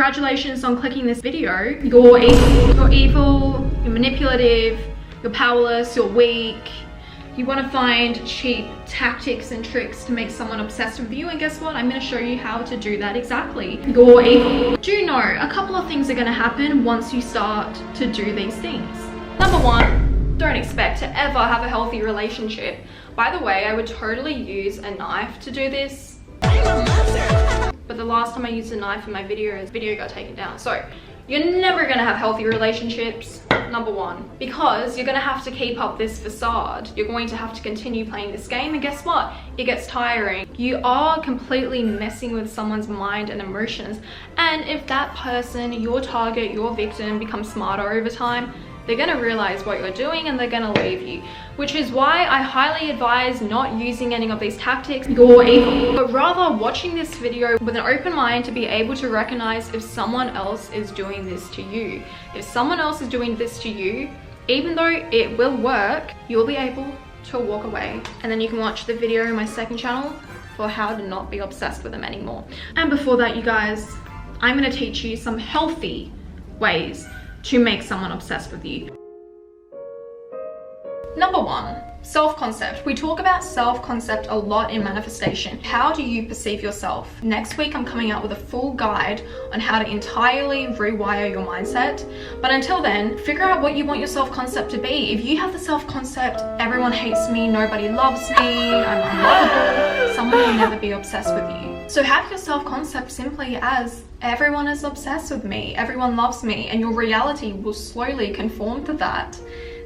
Congratulations on clicking this video. You're evil. You're evil, you're manipulative, you're powerless, you're weak. You want to find cheap tactics and tricks to make someone obsessed with you, and guess what? I'm going to show you how to do that exactly. You're evil. Do you know a couple of things are going to happen once you start to do these things? Number one, don't expect to ever have a healthy relationship. By the way, I would totally use a knife to do this. But the last time I used a knife in my video got taken down. So you're never gonna have healthy relationships, number one, because you're gonna have to keep up this facade. You're going to have to continue playing this game, and guess what? It gets tiring. You are completely messing with someone's mind and emotions, and if that person, your target, your victim, becomes smarter over time, they're gonna realize what you're doing and they're gonna leave you, which is why I highly advise not using any of these tactics. You're evil. But rather watching this video with an open mind to be able to recognize if someone else is doing this to you. If someone else is doing this to you, even though it will work, you'll be able to walk away. And then you can watch the video in my second channel for how to not be obsessed with them anymore. And before that, you guys, I'm gonna teach you some healthy ways to make someone obsessed with you. Number one, self-concept. We talk about self-concept a lot in manifestation. How do you perceive yourself? Next week, I'm coming out with a full guide on how to entirely rewire your mindset. But until then, figure out what you want your self-concept to be. If you have the self-concept, everyone hates me, nobody loves me, I'm unlovable, someone will never be obsessed with you. So have your self-concept simply as everyone is obsessed with me, everyone loves me, and your reality will slowly conform to that.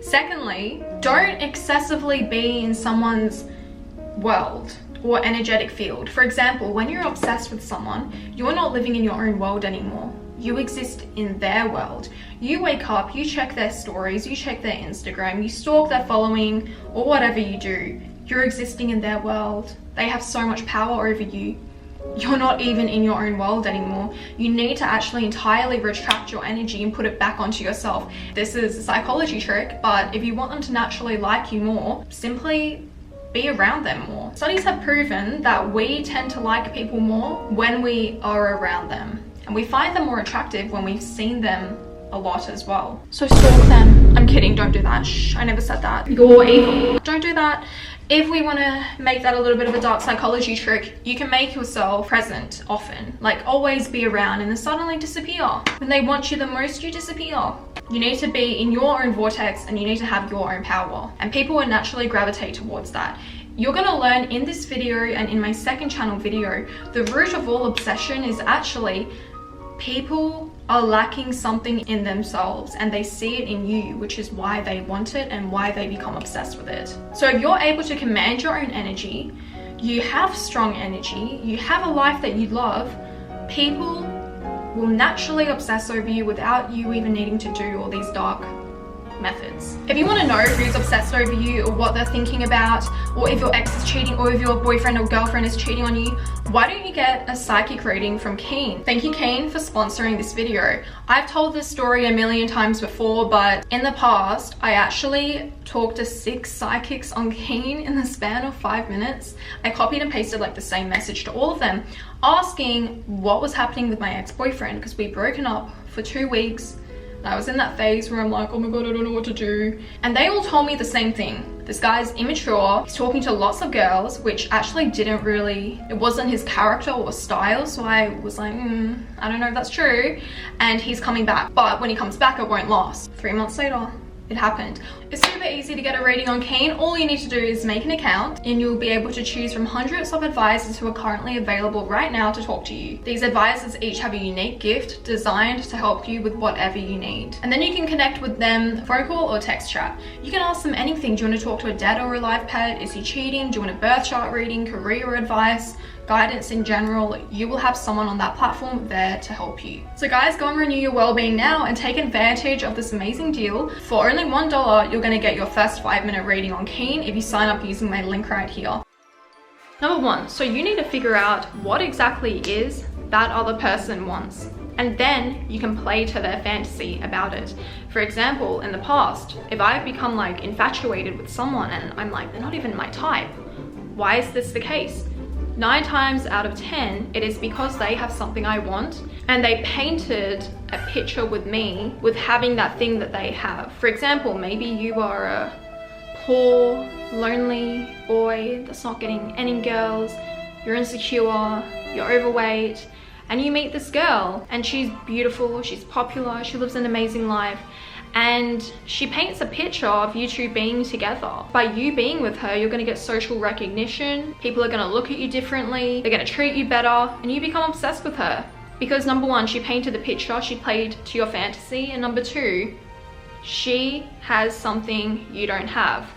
Secondly, don't excessively be in someone's world or energetic field. For example, when you're obsessed with someone, you're not living in your own world anymore. You exist in their world. You wake up, you check their stories, you check their Instagram, you stalk their following, or whatever you do. You're existing in their world. They have so much power over you. You're not even in your own world anymore. You need to actually entirely retract your energy and put it back onto yourself. This is a psychology trick, but if you want them to naturally like you more, simply be around them more. Studies have proven that we tend to like people more when we are around them. And we find them more attractive when we've seen them a lot as well. So stalk them. I'm kidding, don't do that. Shh, I never said that. You're evil. Don't do that. If we want to make that a little bit of a dark psychology trick, you can make yourself present often, like always be around, and then suddenly disappear. When they want you the most, you disappear. You need to be in your own vortex and you need to have your own power, and people will naturally gravitate towards that. You're going to learn in this video and in my second channel video, the root of all obsession is actually people are lacking something in themselves and they see it in you, which is why they want it and why they become obsessed with it. So if you're able to command your own energy, you have strong energy, you have a life that you love, people will naturally obsess over you without you even needing to do all these dark methods. If you want to know who's obsessed over you or what they're thinking about, or if your ex is cheating or if your boyfriend or girlfriend is cheating on you, why don't you get a psychic reading from Keen? Thank you, Keen, for sponsoring this video. I've told this story a million times before, but in the past, I actually talked to 6 psychics on Keen in the span of 5 minutes. I copied and pasted like the same message to all of them, asking what was happening with my ex-boyfriend, because we'd broken up for 2 weeks. I was in that phase where I'm like, oh my god, I don't know what to do. And they all told me the same thing. This guy's immature, he's talking to lots of girls, which actually it wasn't his character or style. So I was like, I don't know if that's true. And he's coming back. But when he comes back, it won't last. 3 months later, it happened. It's super easy to get a reading on Keen. All you need to do is make an account and you'll be able to choose from hundreds of advisors who are currently available right now to talk to you. These advisors each have a unique gift designed to help you with whatever you need. And then you can connect with them phone call or text chat. You can ask them anything. Do you want to talk to a dead or alive pet? Is he cheating? Do you want a birth chart reading, career advice, guidance in general? You will have someone on that platform there to help you. So guys, go and renew your well-being now and take advantage of this amazing deal. For only $1, you're going to get your first 5-minute reading on Keen if you sign up using my link right here. Number 1, so you need to figure out what exactly is that other person wants, and then you can play to their fantasy about it. For example, in the past, if I've become like infatuated with someone and I'm like, they're not even my type, why is this the case? 9 times out of 10, it is because they have something I want and they painted a picture with me with having that thing that they have. For example, maybe you are a poor, lonely boy that's not getting any girls, you're insecure, you're overweight, and you meet this girl and she's beautiful, she's popular, she lives an amazing life, and she paints a picture of you two being together. By you being with her, you're gonna get social recognition, people are gonna look at you differently, they're gonna treat you better, and you become obsessed with her. Because number one, she painted the picture, she played to your fantasy, and number two, she has something you don't have.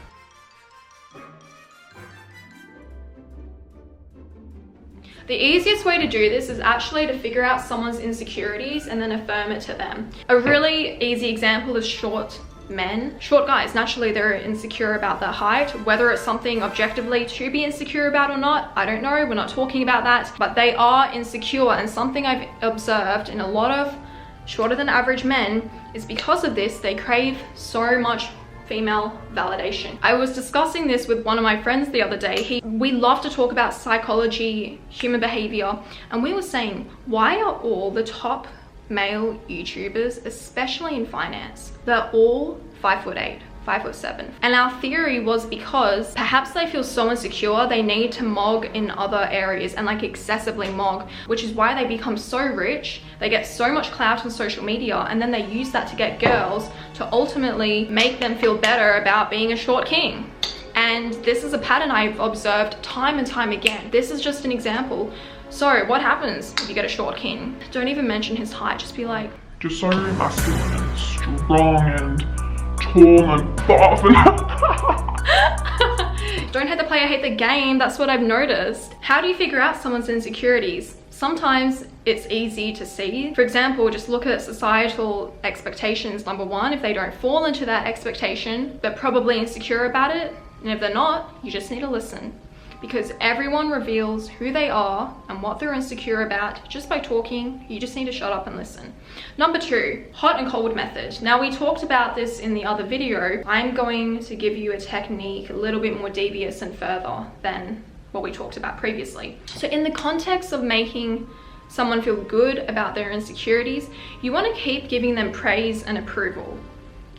The easiest way to do this is actually to figure out someone's insecurities and then affirm it to them. A really easy example is short men. Short guys, naturally they're insecure about their height. Whether it's something objectively to be insecure about or not, I don't know, we're not talking about that, but they are insecure. And something I've observed in a lot of shorter than average men is because of this, they crave so much female validation. I was discussing this with one of my friends the other day. We love to talk about psychology, human behavior, and we were saying, why are all the top male YouTubers, especially in finance, they're all 5'8", 5'7"? And our theory was because perhaps they feel so insecure, they need to mog in other areas and like excessively mog, which is why they become so rich, they get so much clout on social media, and then they use that to get girls to ultimately make them feel better about being a short king. And this is a pattern I've observed time and time again. This is just an example. So what happens if you get a short king? Don't even mention his height, just be like, just so masculine and strong and tall and buff and don't hate the player, hate the game. That's what I've noticed. How do you figure out someone's insecurities? Sometimes it's easy to see. For example, just look at societal expectations. Number one, if they don't fall into that expectation, they're probably insecure about it. And if they're not, you just need to listen. Because everyone reveals who they are and what they're insecure about just by talking. You just need to shut up and listen. Number two, hot and cold method. Now we talked about this in the other video. I'm going to give you a technique a little bit more devious and further than what we talked about previously. So in the context of making someone feel good about their insecurities, you want to keep giving them praise and approval.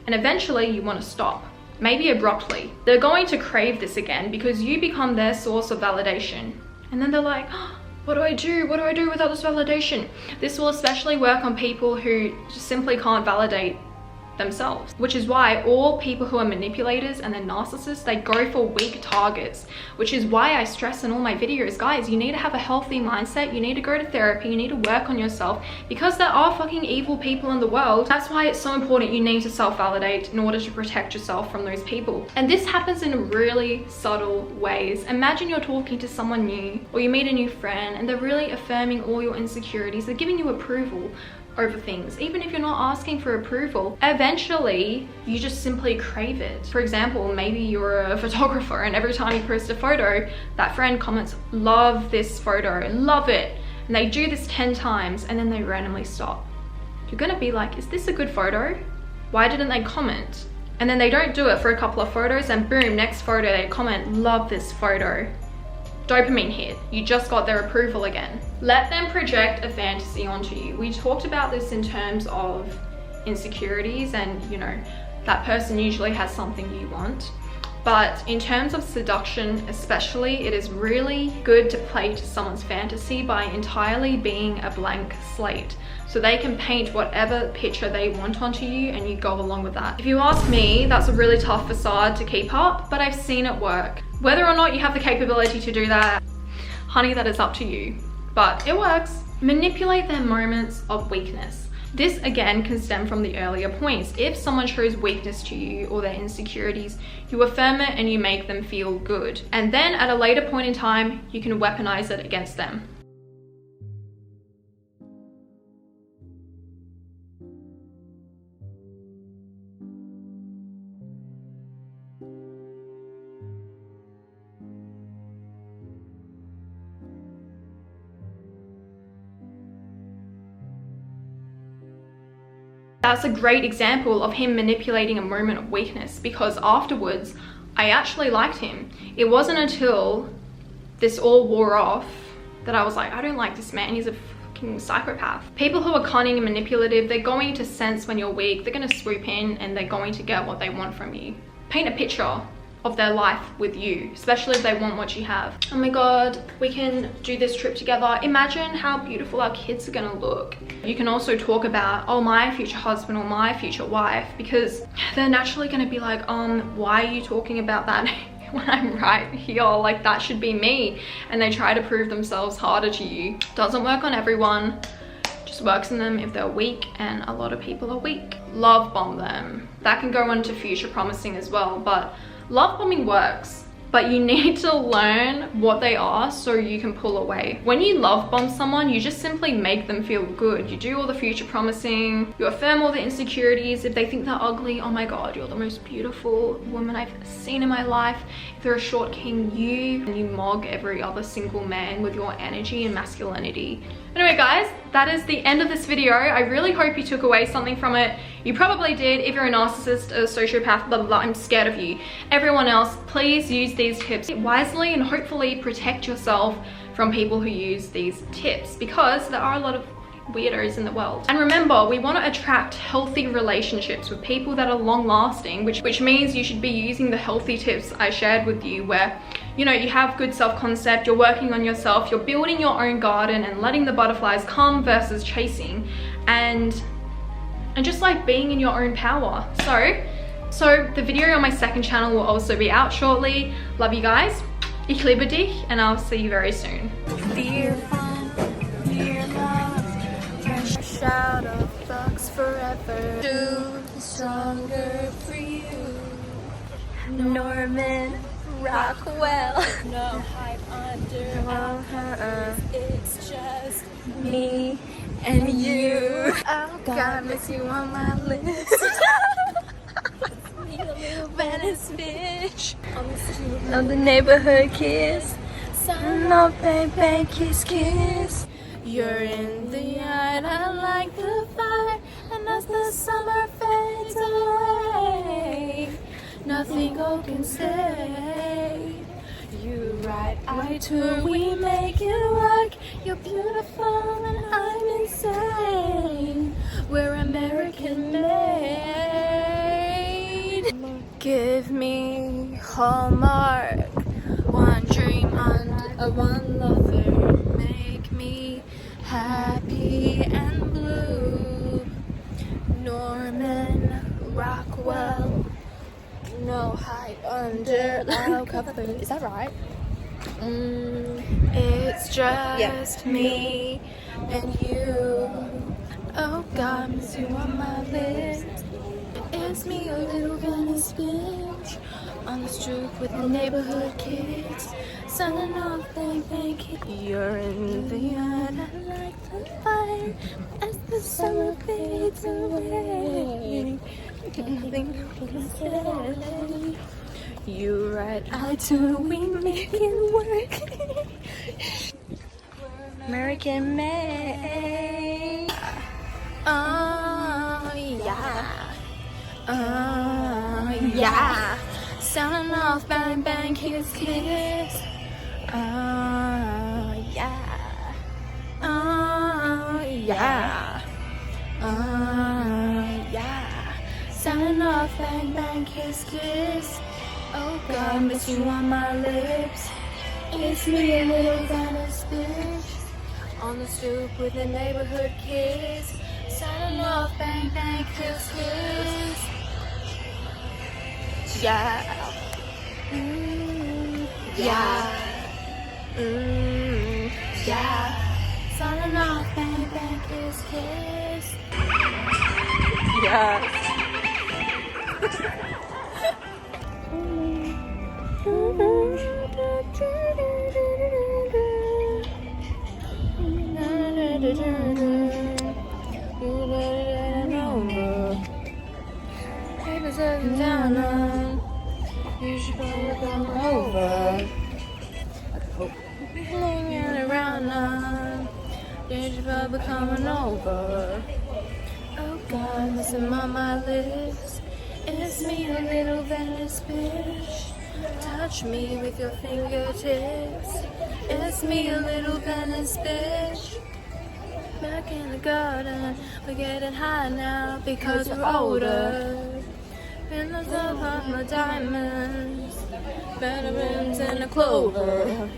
And eventually you want to stop. Maybe abruptly. They're going to crave this again because you become their source of validation. And then they're like, oh, what do I do? What do I do without this validation? This will especially work on people who just simply can't validate themselves, which is why all people who are manipulators and they're narcissists, they go for weak targets, which is why I stress in all my videos, guys, you need to have a healthy mindset, you need to go to therapy, you need to work on yourself, because there are fucking evil people in the world. That's why it's so important you need to self-validate in order to protect yourself from those people. And this happens in really subtle ways. Imagine you're talking to someone new, or you meet a new friend and they're really affirming all your insecurities, they're giving you approval over things, even if you're not asking for approval. Eventually you just simply crave it. For example, maybe you're a photographer and every time you post a photo, that friend comments, love this photo, love it, and they do this 10 times and then they randomly stop. You're gonna be like, is this a good photo? Why didn't they comment? And then they don't do it for a couple of photos and boom, next photo they comment, love this photo. Dopamine hit, you just got their approval again. Let them project a fantasy onto you. We talked about this in terms of insecurities and, you know, that person usually has something you want. But in terms of seduction especially, it is really good to play to someone's fantasy by entirely being a blank slate. So they can paint whatever picture they want onto you and you go along with that. If you ask me, that's a really tough facade to keep up, but I've seen it work. Whether or not you have the capability to do that, honey, that is up to you. But it works. Manipulate their moments of weakness. This again can stem from the earlier points. If someone shows weakness to you or their insecurities, you affirm it and you make them feel good. And then at a later point in time, you can weaponize it against them. That's a great example of him manipulating a moment of weakness, because afterwards I actually liked him. It wasn't until this all wore off, that I was like, I don't like this man, he's a fucking psychopath. People who are cunning and manipulative, they're going to sense when you're weak, they're going to swoop in and they're going to get what they want from you. Paint a picture of their life with you, especially if they want what you have. Oh my god, we can do this trip together. Imagine how beautiful our kids are gonna look. You can also talk about, oh, my future husband or my future wife, because they're naturally gonna be like, why are you talking about that when I'm right here? Like, that should be me. And they try to prove themselves harder to you. Doesn't work on everyone, just works on them if they're weak, and a lot of people are weak. Love bomb them. That can go into future promising as well, but love bombing works, but you need to learn what they are so you can pull away. When you love bomb someone, you just simply make them feel good. You do all the future promising, you affirm all the insecurities. If they think they're ugly, oh my god, you're the most beautiful woman I've seen in my life. If they're a short king, you mog every other single man with your energy and masculinity. Anyway guys, that is the end of this video. I really hope you took away something from it. You probably did. If you're a narcissist, a sociopath, blah, blah, blah, I'm scared of you. Everyone else, please use these tips wisely and hopefully protect yourself from people who use these tips, because there are a lot of weirdos in the world. And remember, we want to attract healthy relationships with people that are long lasting, which means you should be using the healthy tips I shared with you, where, you know, you have good self-concept, you're working on yourself, you're building your own garden and letting the butterflies come versus chasing, and just like being in your own power. So the video on my second channel will also be out shortly. Love you guys. Ich liebe dich, and I'll see you very soon. Fear love, fresh shout of thugs forever. Do stronger for you. Norman Rockwell. No hype under. It's just me and you. Oh God, miss you on my list. Me a little Venice bitch. On the neighborhood kiss. Son of bang bang kiss kiss. You're in the yard, I like the fire, and as the summer fades away, nothing gold can stay. You right eye to we make it work. You're beautiful and I'm insane. We're American made. Give me Hallmark. One dream under one lover. Make me happy and blue. Norman Rockwell. No hide under loud cover. Is that right? It's just me and you. Oh God, miss you on my list. It's me, a little Venice bitch, on the stoop with the neighborhood kids, selling off bang bang kids. You're in the yard, I like the fire, as the summer fades away. Nothing can stay. You right eye to we make it work. American made. Oh yeah. Oh yeah. Sounding off bang bang kiss kiss. Oh yeah. Oh yeah. Oh yeah. Sounding off bang bang kiss kiss. Oh God, miss you on my lips. It's me, a little Venice bitch, on the stoop with the neighborhood kids, signing off bang bang kiss kiss. Yeah. Yeah. Yeah. Signing off bang bang kiss kiss. Yeah. You should probably come over. Hanging around now. You should probably coming over. Oh God, missing on my lips. It's me, a little Venice bitch, Touch me with your fingertips. It's me, a little Venice bitch. Back in the garden, we're getting high now because we're older. In the love of my diamonds, better rooms in a clover.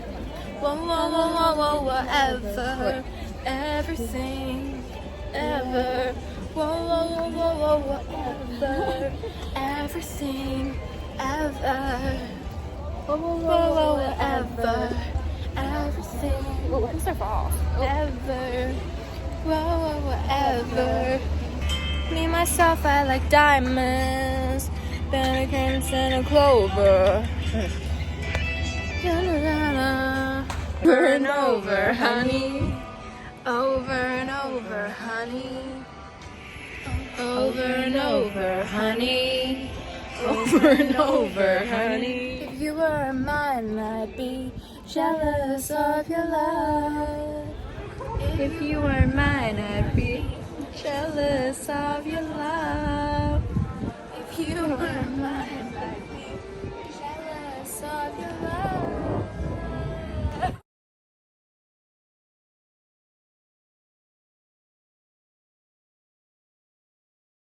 Whoa, whoa, whoa, whoa, whoa, whatever, everything, ever. Whoa, whoa, whoa, whoa, whoa, whatever, everything, ever. Whoa, whoa, whoa, whoa, whatever, everything. Whoa, I'm so far. Ever, whoa, whoa, whatever. Me, myself, I like diamonds, better crimson and clover. Da-da-da-da. Over and over, honey. Over and over, honey. Over and over, honey. Over and over, honey. If you were mine, I'd be jealous of your love. If you were mine, I'd be jealous of your love. If you were mine, I'd be jealous of your love.